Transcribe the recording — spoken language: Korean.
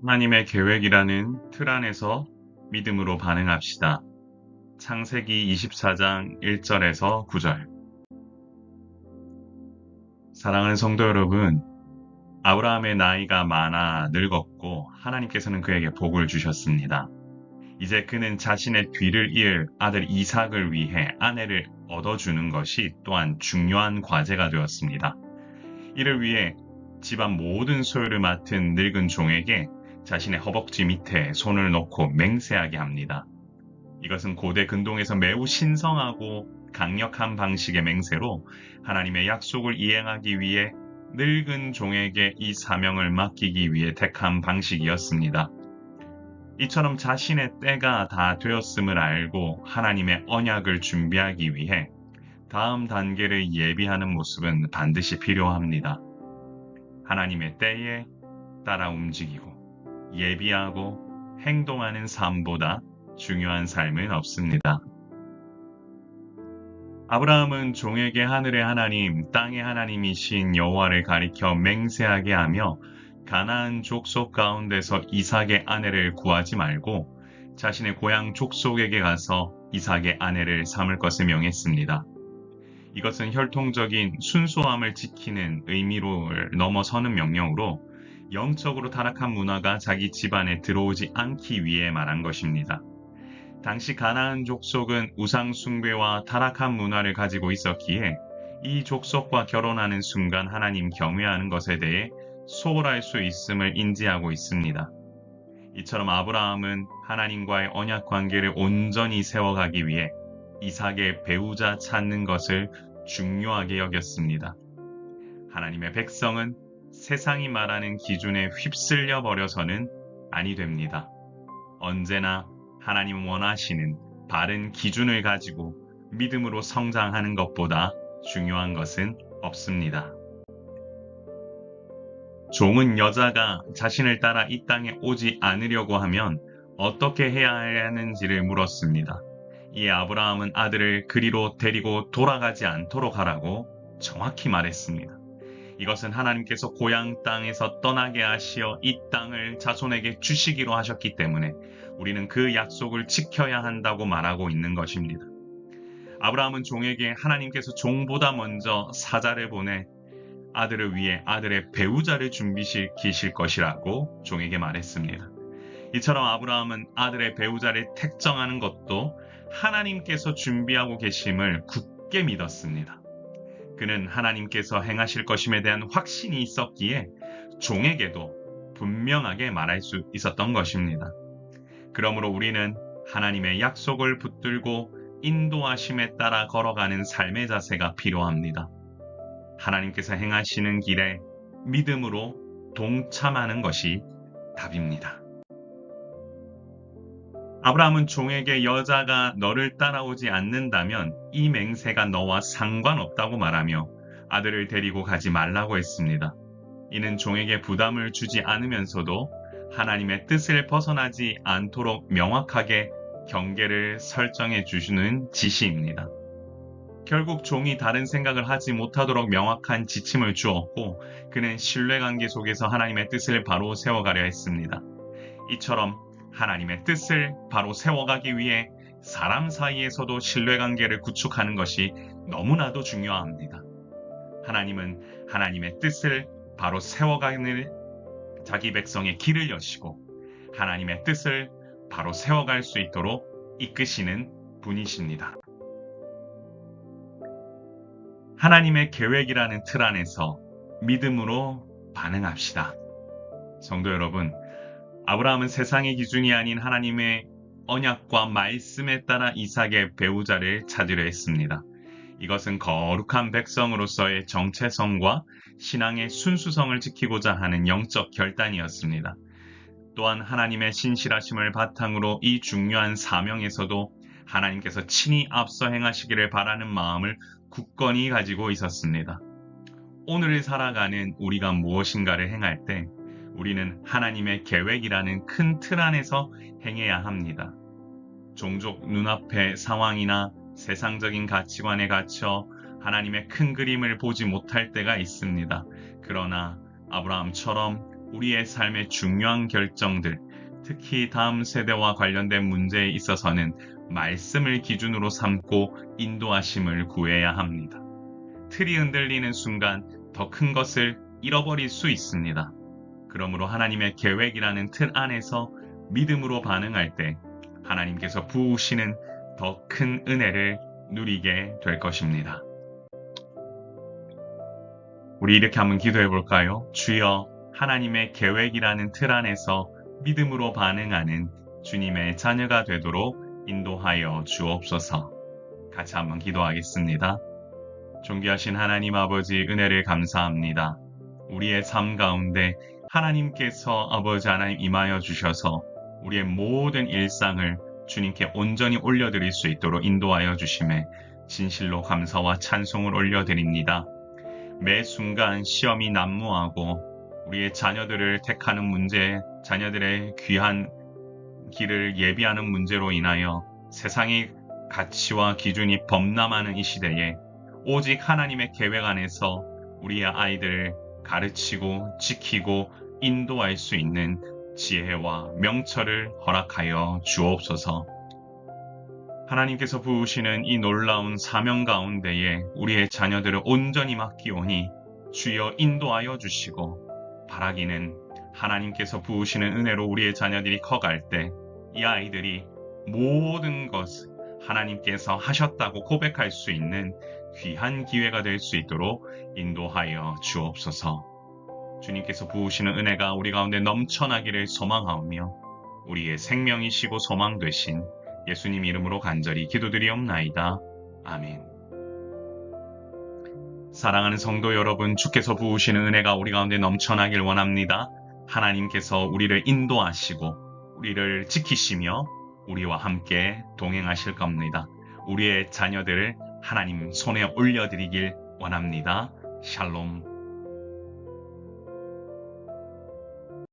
하나님의 계획이라는 틀 안에서 믿음으로 반응합시다. 창세기 24장 1절에서 9절. 사랑하는 성도 여러분, 아브라함의 나이가 많아 늙었고 하나님께서는 그에게 복을 주셨습니다. 이제 그는 자신의 뒤를 이을 아들 이삭을 위해 아내를 얻어주는 것이 또한 중요한 과제가 되었습니다. 이를 위해 집안 모든 소유를 맡은 늙은 종에게 자신의 허벅지 밑에 손을 놓고 맹세하게 합니다. 이것은 고대 근동에서 매우 신성하고 강력한 방식의 맹세로 하나님의 약속을 이행하기 위해 늙은 종에게 이 사명을 맡기기 위해 택한 방식이었습니다. 이처럼 자신의 때가 다 되었음을 알고 하나님의 언약을 준비하기 위해 다음 단계를 예비하는 모습은 반드시 필요합니다. 하나님의 때에 따라 움직이고 예비하고 행동하는 삶보다 중요한 삶은 없습니다. 아브라함은 종에게 하늘의 하나님, 땅의 하나님이신 여호와를 가리켜 맹세하게 하며 가나안 족속 가운데서 이삭의 아내를 구하지 말고 자신의 고향 족속에게 가서 이삭의 아내를 삼을 것을 명했습니다. 이것은 혈통적인 순수함을 지키는 의미를 넘어서는 명령으로 영적으로 타락한 문화가 자기 집안에 들어오지 않기 위해 말한 것입니다. 당시 가나안 족속은 우상 숭배와 타락한 문화를 가지고 있었기에 이 족속과 결혼하는 순간 하나님 경외하는 것에 대해 소홀할 수 있음을 인지하고 있습니다. 이처럼 아브라함은 하나님과의 언약 관계를 온전히 세워가기 위해 이삭의 배우자 찾는 것을 중요하게 여겼습니다. 하나님의 백성은 세상이 말하는 기준에 휩쓸려 버려서는 아니 됩니다. 언제나 하나님 원하시는 바른 기준을 가지고 믿음으로 성장하는 것보다 중요한 것은 없습니다. 종은 여자가 자신을 따라 이 땅에 오지 않으려고 하면 어떻게 해야 하는지를 물었습니다. 이에 아브라함은 아들을 그리로 데리고 돌아가지 않도록 하라고 정확히 말했습니다. 이것은 하나님께서 고향 땅에서 떠나게 하시어 이 땅을 자손에게 주시기로 하셨기 때문에 우리는 그 약속을 지켜야 한다고 말하고 있는 것입니다. 아브라함은 종에게 하나님께서 종보다 먼저 사자를 보내 아들을 위해 아들의 배우자를 준비시키실 것이라고 종에게 말했습니다. 이처럼 아브라함은 아들의 배우자를 택정하는 것도 하나님께서 준비하고 계심을 굳게 믿었습니다. 그는 하나님께서 행하실 것임에 대한 확신이 있었기에 종에게도 분명하게 말할 수 있었던 것입니다. 그러므로 우리는 하나님의 약속을 붙들고 인도하심에 따라 걸어가는 삶의 자세가 필요합니다. 하나님께서 행하시는 길에 믿음으로 동참하는 것이 답입니다. 아브라함은 종에게 여자가 너를 따라오지 않는다면 이 맹세가 너와 상관없다고 말하며 아들을 데리고 가지 말라고 했습니다. 이는 종에게 부담을 주지 않으면서도 하나님의 뜻을 벗어나지 않도록 명확하게 경계를 설정해 주시는 지시입니다. 결국 종이 다른 생각을 하지 못하도록 명확한 지침을 주었고 그는 신뢰관계 속에서 하나님의 뜻을 바로 세워가려 했습니다. 이처럼 하나님의 뜻을 바로 세워가기 위해 사람 사이에서도 신뢰관계를 구축하는 것이 너무나도 중요합니다. 하나님은 하나님의 뜻을 바로 세워가는 자기 백성의 길을 여시고 하나님의 뜻을 바로 세워갈 수 있도록 이끄시는 분이십니다. 하나님의 계획이라는 틀 안에서 믿음으로 반응합시다. 성도 여러분, 아브라함은 세상의 기준이 아닌 하나님의 언약과 말씀에 따라 이삭의 배우자를 찾으려 했습니다. 이것은 거룩한 백성으로서의 정체성과 신앙의 순수성을 지키고자 하는 영적 결단이었습니다. 또한 하나님의 신실하심을 바탕으로 이 중요한 사명에서도 하나님께서 친히 앞서 행하시기를 바라는 마음을 굳건히 가지고 있었습니다. 오늘을 살아가는 우리가 무엇인가를 행할 때 우리는 하나님의 계획이라는 큰 틀 안에서 행해야 합니다. 종족 눈앞의 상황이나 세상적인 가치관에 갇혀 하나님의 큰 그림을 보지 못할 때가 있습니다. 그러나 아브라함처럼 우리의 삶의 중요한 결정들, 특히 다음 세대와 관련된 문제에 있어서는 말씀을 기준으로 삼고 인도하심을 구해야 합니다. 틀이 흔들리는 순간 더 큰 것을 잃어버릴 수 있습니다. 그러므로 하나님의 계획이라는 틀 안에서 믿음으로 반응할 때 하나님께서 부으시는 더 큰 은혜를 누리게 될 것입니다. 우리 이렇게 한번 기도해 볼까요? 주여, 하나님의 계획이라는 틀 안에서 믿음으로 반응하는 주님의 자녀가 되도록 인도하여 주옵소서. 같이 한번 기도하겠습니다. 존귀하신 하나님 아버지, 은혜를 감사합니다. 우리의 삶 가운데 하나님께서 아버지 하나님 임하여 주셔서 우리의 모든 일상을 주님께 온전히 올려드릴 수 있도록 인도하여 주심에 진실로 감사와 찬송을 올려드립니다. 매 순간 시험이 난무하고 우리의 자녀들을 택하는 문제, 자녀들의 귀한 길을 예비하는 문제로 인하여 세상의 가치와 기준이 범람하는 이 시대에 오직 하나님의 계획 안에서 우리의 아이들을 가르치고 지키고 인도할 수 있는 지혜와 명철을 허락하여 주옵소서. 하나님께서 부으시는 이 놀라운 사명 가운데에 우리의 자녀들을 온전히 맡기오니 주여 인도하여 주시고, 바라기는 하나님께서 부으시는 은혜로 우리의 자녀들이 커갈 때 이 아이들이 모든 것 하나님께서 하셨다고 고백할 수 있는 귀한 기회가 될 수 있도록 인도하여 주옵소서. 주님께서 부으시는 은혜가 우리 가운데 넘쳐나기를 소망하오며 우리의 생명이시고 소망 되신 예수님 이름으로 간절히 기도드리옵나이다. 아멘. 사랑하는 성도 여러분, 주께서 부으시는 은혜가 우리 가운데 넘쳐나길 원합니다. 하나님께서 우리를 인도하시고 우리를 지키시며 우리와 함께 동행하실 겁니다. 우리의 자녀들을 하나님 손에 올려드리길 원합니다. 샬롬.